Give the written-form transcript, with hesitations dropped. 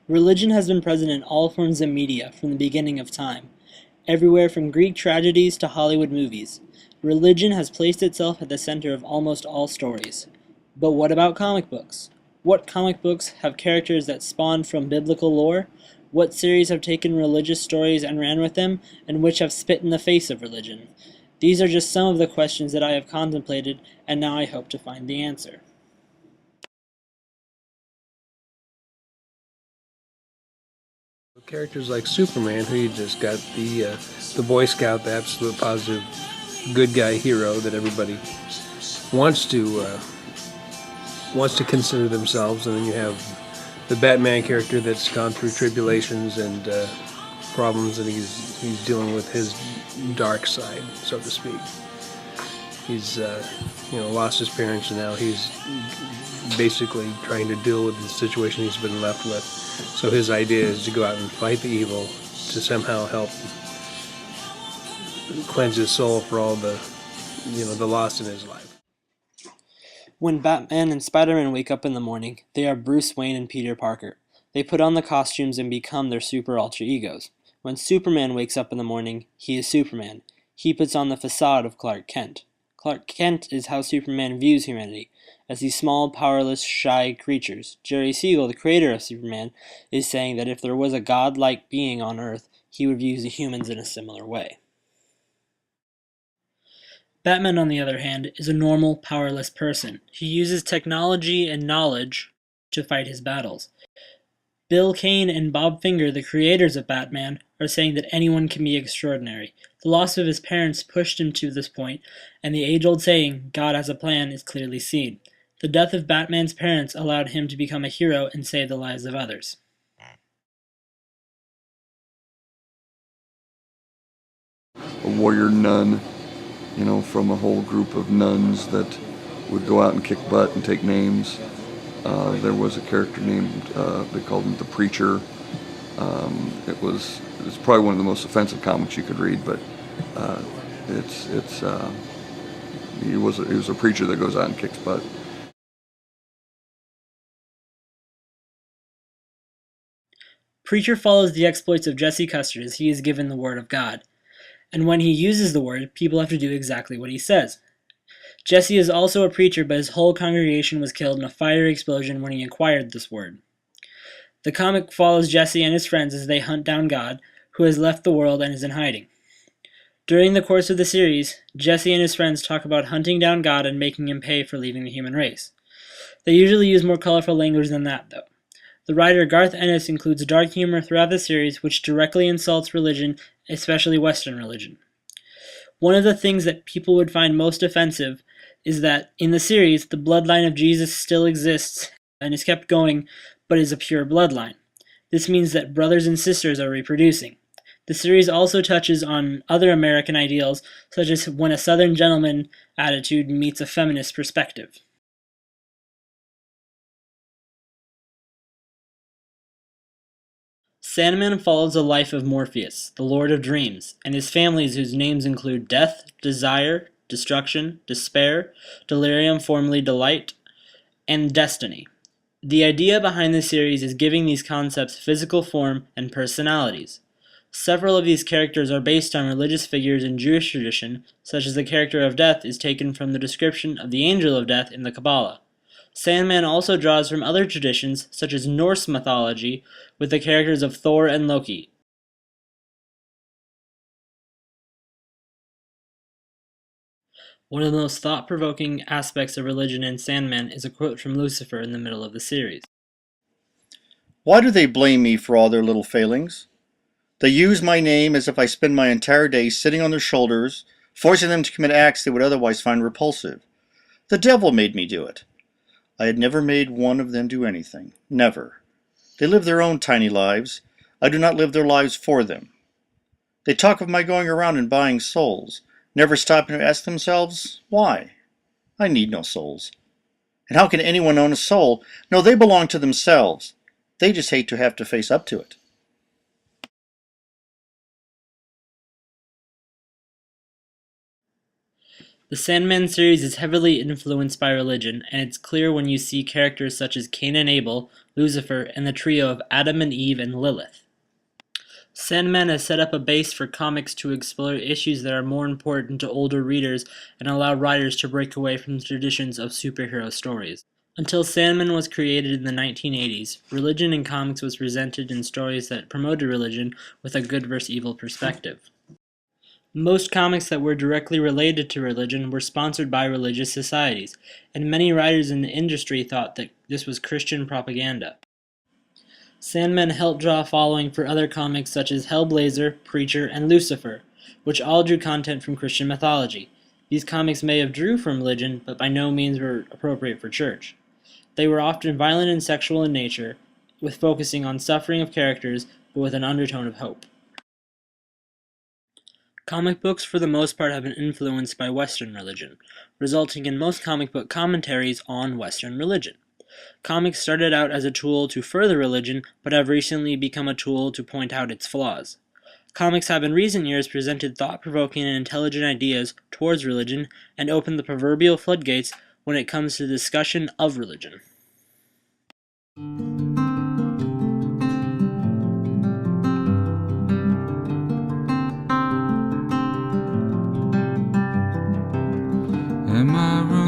Religion has been present in all forms of media from the beginning of time, everywhere from Greek tragedies to Hollywood movies. Religion has placed itself at the center of almost all stories. But what about comic books? What comic books have characters that spawned from biblical lore? What series have taken religious stories and ran with them, and which have spit in the face of religion? These are just some of the questions that I have contemplated, and now I hope to find the answer. Characters like Superman, who you just got the Boy Scout, the absolute positive good guy hero that everybody wants to consider themselves, and then you have the Batman character that's gone through tribulations and problems, and he's dealing with his dark side, so to speak. He's lost his parents, and now he's basically trying to deal with the situation he's been left with. So his idea is to go out and fight the evil to somehow help cleanse his soul for all the loss in his life. When Batman and Spider-Man wake up in the morning, they are Bruce Wayne and Peter Parker. They put on the costumes and become their super alter egos. When Superman wakes up in the morning, he is Superman. He puts on the facade of Clark Kent. Clark Kent is how Superman views humanity, as these small, powerless, shy creatures. Jerry Siegel, the creator of Superman, is saying that if there was a godlike being on Earth, he would view the humans in a similar way. Batman, on the other hand, is a normal, powerless person. He uses technology and knowledge to fight his battles. Bill Kane and Bob Finger, the creators of Batman, are saying that anyone can be extraordinary. The loss of his parents pushed him to this point, and the age-old saying, God has a plan, is clearly seen. The death of Batman's parents allowed him to become a hero and save the lives of others. A warrior nun, from a whole group of nuns that would go out and kick butt and take names. There was a character named, they called him the Preacher. It's probably one of the most offensive comics you could read, but he was a preacher that goes out and kicks butt. Preacher follows the exploits of Jesse Custer as he is given the word of God. And when he uses the word, people have to do exactly what he says. Jesse is also a preacher, but his whole congregation was killed in a fiery explosion when he acquired this word. The comic follows Jesse and his friends as they hunt down God, who has left the world and is in hiding. During the course of the series, Jesse and his friends talk about hunting down God and making him pay for leaving the human race. They usually use more colorful language than that, though. The writer Garth Ennis includes dark humor throughout the series, which directly insults religion, especially Western religion. One of the things that people would find most offensive is that, in the series, the bloodline of Jesus still exists and is kept going, but is a pure bloodline. This means that brothers and sisters are reproducing. The series also touches on other American ideals, such as when a Southern gentleman attitude meets a feminist perspective. Sandman follows the life of Morpheus, the Lord of Dreams, and his families whose names include Death, Desire, Destruction, Despair, Delirium formerly Delight, and Destiny. The idea behind this series is giving these concepts physical form and personalities. Several of these characters are based on religious figures in Jewish tradition, such as the character of Death is taken from the description of the Angel of Death in the Kabbalah. Sandman also draws from other traditions, such as Norse mythology, with the characters of Thor and Loki. One of the most thought-provoking aspects of religion in Sandman is a quote from Lucifer in the middle of the series. Why do they blame me for all their little failings? They use my name as if I spend my entire day sitting on their shoulders, forcing them to commit acts they would otherwise find repulsive. The devil made me do it. I had never made one of them do anything. Never. They live their own tiny lives. I do not live their lives for them. They talk of my going around and buying souls, never stopping to ask themselves, why? I need no souls. And how can anyone own a soul? No, they belong to themselves. They just hate to have to face up to it. The Sandman series is heavily influenced by religion, and it's clear when you see characters such as Cain and Abel, Lucifer, and the trio of Adam and Eve and Lilith. Sandman has set up a base for comics to explore issues that are more important to older readers and allow writers to break away from the traditions of superhero stories. Until Sandman was created in the 1980s, religion in comics was presented in stories that promoted religion with a good versus evil perspective. Most comics that were directly related to religion were sponsored by religious societies, and many writers in the industry thought that this was Christian propaganda. Sandman helped draw a following for other comics such as Hellblazer, Preacher, and Lucifer, which all drew content from Christian mythology. These comics may have drew from religion, but by no means were appropriate for church. They were often violent and sexual in nature, with focusing on suffering of characters, but with an undertone of hope. Comic books for the most part have been influenced by Western religion, resulting in most comic book commentaries on Western religion. Comics started out as a tool to further religion, but have recently become a tool to point out its flaws. Comics have in recent years presented thought-provoking and intelligent ideas towards religion and opened the proverbial floodgates when it comes to the discussion of religion. Am I wrong?